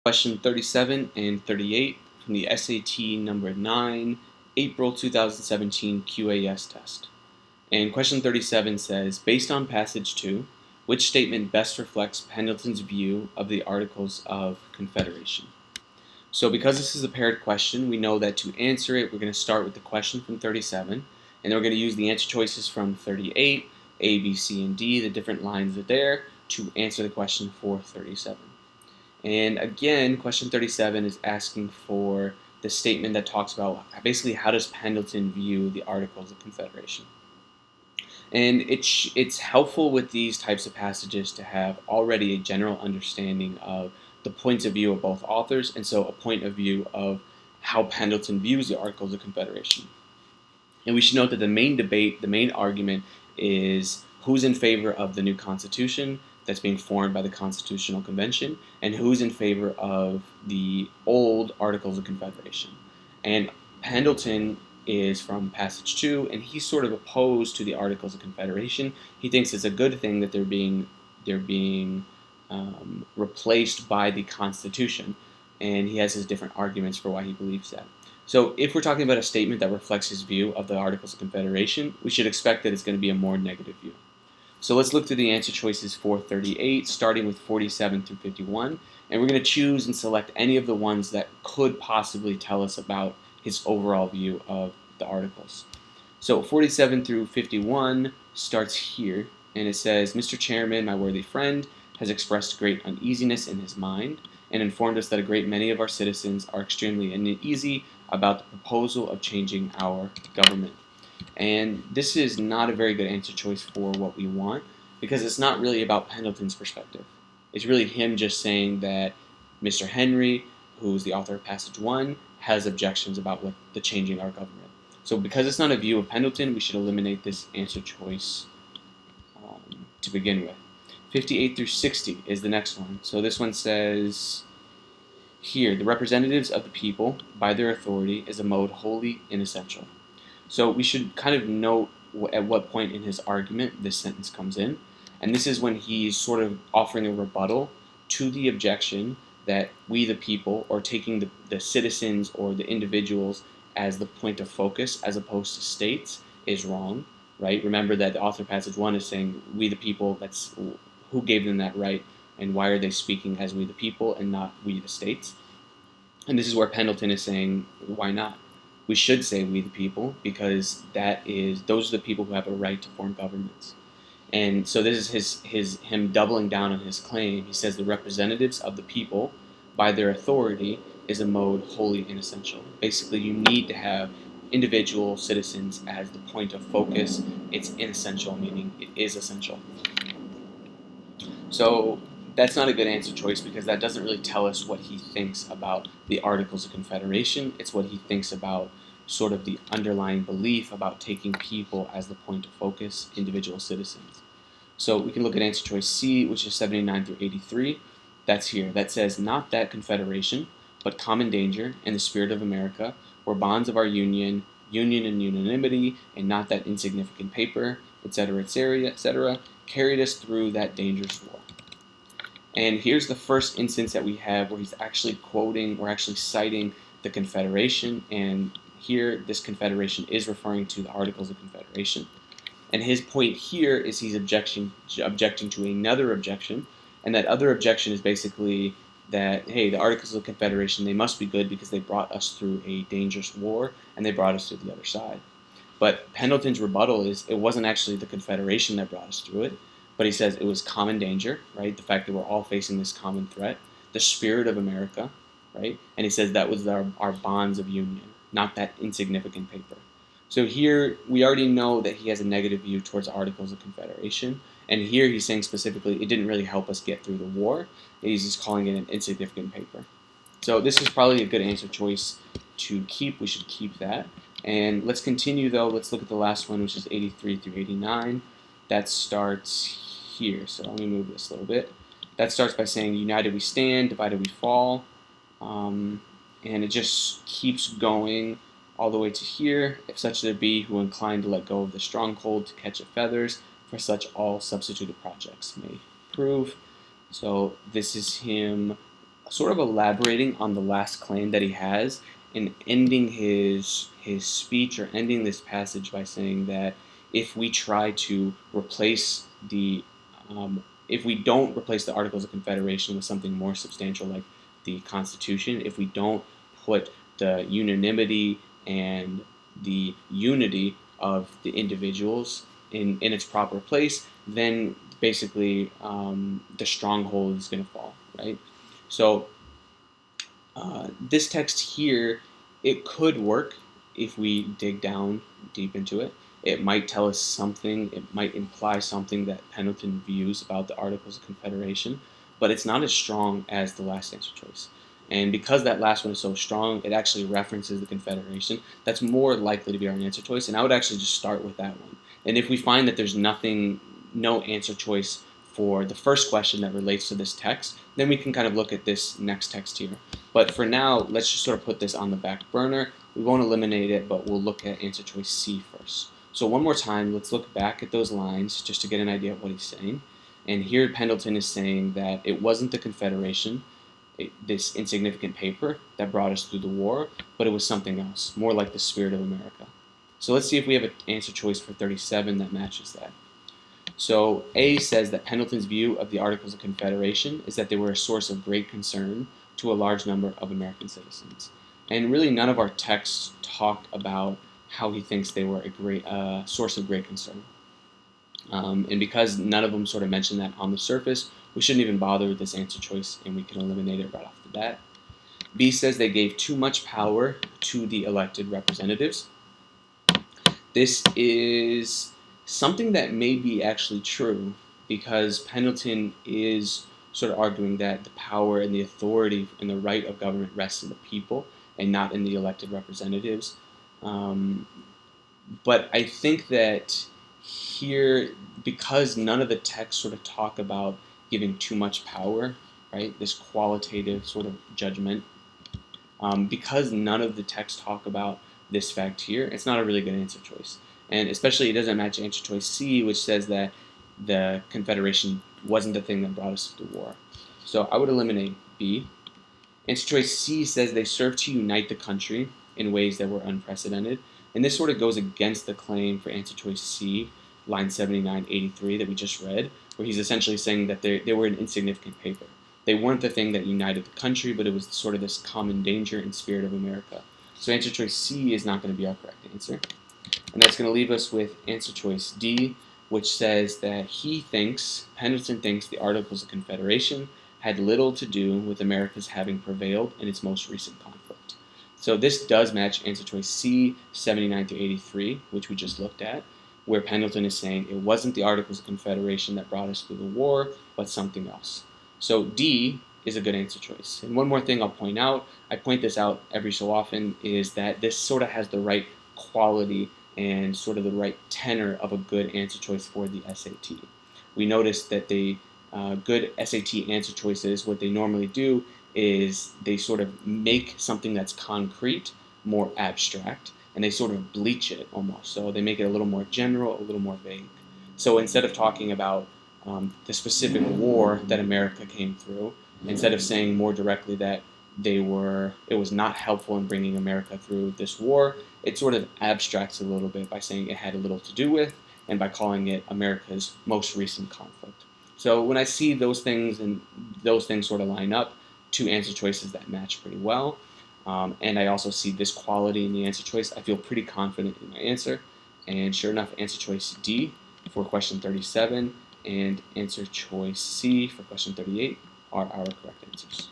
Question 37 and 38 from the SAT number 9, April 2017 QAS test. And question 37 says, based on passage 2, which statement best reflects Pendleton's view of the Articles of Confederation? So because this is a paired question, we know that to answer it, we're going to start with the question from 37, and then we're going to use the answer choices from 38, A, B, C, and D, the different lines are there, to answer the question for 37. And again, question 37 is asking for the statement that talks about basically how does Pendleton view the Articles of Confederation. And it's helpful with these types of passages to have already a general understanding of the points of view of both authors, and so a point of view of how Pendleton views the Articles of Confederation. And we should note that the main debate, the main argument is who's in favor of the new Constitution that's being formed by the Constitutional Convention, and who's in favor of the old Articles of Confederation. And Pendleton is from passage 2, and he's sort of opposed to the Articles of Confederation. He thinks it's a good thing that they're being replaced by the Constitution, and he has his different arguments for why he believes that. So if we're talking about a statement that reflects his view of the Articles of Confederation, we should expect that it's going to be a more negative view. So let's look through the answer choices for 38, starting with 47 through 51, and we're going to choose and select any of the ones that could possibly tell us about his overall view of the Articles. So 47 through 51 starts here, and it says, Mr. Chairman, my worthy friend, has expressed great uneasiness in his mind and informed us that a great many of our citizens are extremely uneasy about the proposal of changing our government. And this is not a very good answer choice for what we want, because it's not really about Pendleton's perspective. It's really him just saying that Mr. Henry, who's the author of Passage 1, has objections about what the changing our government. So because it's not a view of Pendleton, we should eliminate this answer choice to begin with. 58 through 60 is the next one. So this one says, here, the representatives of the people, by their authority, is a mode wholly inessential. So we should kind of note at what point in his argument this sentence comes in. And this is when he's sort of offering a rebuttal to the objection that we the people, or taking the citizens or the individuals as the point of focus as opposed to states, is wrong, right? Remember that the author of Passage 1 is saying we the people, that's who gave them that right, and why are they speaking as we the people and not we the states? And this is where Pendleton is saying, why not? We should say we the people, because those are the people who have a right to form governments. And so this is him doubling down on his claim. He says the representatives of the people, by their authority, is a mode wholly inessential. Basically, you need to have individual citizens as the point of focus. It's inessential, meaning it is essential. So that's not a good answer choice, because that doesn't really tell us what he thinks about the Articles of Confederation. It's what he thinks about sort of the underlying belief about taking people as the point of focus, individual citizens. So we can look at answer choice C, which is 79 through 83. That's here. That says, not that Confederation, but common danger and the spirit of America were bonds of our union and unanimity, and not that insignificant paper, etc., carried us through that dangerous war. And here's the first instance that we have where he's actually quoting or actually citing the Confederation, and here this Confederation is referring to the Articles of Confederation. And his point here is he's objecting to another objection, and that other objection is basically that, hey, the Articles of Confederation, they must be good because they brought us through a dangerous war, and they brought us to the other side. But Pendleton's rebuttal is it wasn't actually the Confederation that brought us through it, but he says it was common danger, right? The fact that we're all facing this common threat, the spirit of America, right? And he says that was our bonds of union, not that insignificant paper. So here we already know that he has a negative view towards the Articles of Confederation, and here he's saying specifically it didn't really help us get through the war. He's just calling it an insignificant paper. So this is probably a good answer choice to keep. We should keep that. And let's continue though. Let's look at the last one, which is 83 through 89. That starts here. So let me move this a little bit. That starts by saying, united we stand, divided we fall. And it just keeps going all the way to here. If such there be who incline to let go of the stronghold to catch at feathers, for such all substituted projects may prove. So this is him sort of elaborating on the last claim that he has and ending his speech or ending this passage by saying that if we try to replace the if we don't replace the Articles of Confederation with something more substantial like the Constitution, if we don't put the unanimity and the unity of the individuals in its proper place, then basically the stronghold is going to fall, right? So this text here, it could work if we dig down deep into it. It might tell us something, it might imply something that Pendleton views about the Articles of Confederation, but it's not as strong as the last answer choice. And because that last one is so strong, it actually references the Confederation. That's more likely to be our answer choice, and I would actually just start with that one. And if we find that there's no answer choice for the first question that relates to this text, then we can kind of look at this next text here. But for now, let's just sort of put this on the back burner. We won't eliminate it, but we'll look at answer choice C first. So one more time, let's look back at those lines just to get an idea of what he's saying. And here Pendleton is saying that it wasn't the Confederation, this insignificant paper, that brought us through the war, but it was something else, more like the spirit of America. So let's see if we have an answer choice for 37 that matches that. So A says that Pendleton's view of the Articles of Confederation is that they were a source of great concern to a large number of American citizens. And really none of our texts talk about how he thinks they were a great source of great concern. And because none of them sort of mention that on the surface, we shouldn't even bother with this answer choice and we can eliminate it right off the bat. B says they gave too much power to the elected representatives. This is something that may be actually true because Pendleton is sort of arguing that the power and the authority and the right of government rests in the people and not in the elected representatives. But I think that here, because none of the texts sort of talk about giving too much power, right, this qualitative sort of judgment, because none of the texts talk about this fact here, it's not a really good answer choice. And especially it doesn't match answer choice C, which says that the Confederation wasn't the thing that brought us to the war. So I would eliminate B. Answer choice C says they served to unite the country in ways that were unprecedented. And this sort of goes against the claim for answer choice C, line 7983 that we just read, where he's essentially saying that they were an insignificant paper. They weren't the thing that united the country, but it was sort of this common danger and spirit of America. So answer choice C is not going to be our correct answer. And that's going to leave us with answer choice D, which says that Pendleton thinks the Articles of Confederation had little to do with America's having prevailed in its most recent conflict. So this does match answer choice C, 79 through 83, which we just looked at, where Pendleton is saying it wasn't the Articles of Confederation that brought us through the war, but something else. So D is a good answer choice. And one more thing I'll point out, I point this out every so often, is that this sort of has the right quality and sort of the right tenor of a good answer choice for the SAT. We noticed that the good SAT answer choices, what they normally do is they sort of make something that's concrete more abstract, and they sort of bleach it almost. So they make it a little more general, a little more vague. So instead of talking about the specific war that America came through, instead of saying more directly that it was not helpful in bringing America through this war, it sort of abstracts a little bit by saying it had a little to do with, and by calling it America's most recent conflict. So when I see those things and those things sort of line up, two answer choices that match pretty well, and I also see this quality in the answer choice, I feel pretty confident in my answer. And sure enough, answer choice D for question 37 and answer choice C for question 38 are our correct answers.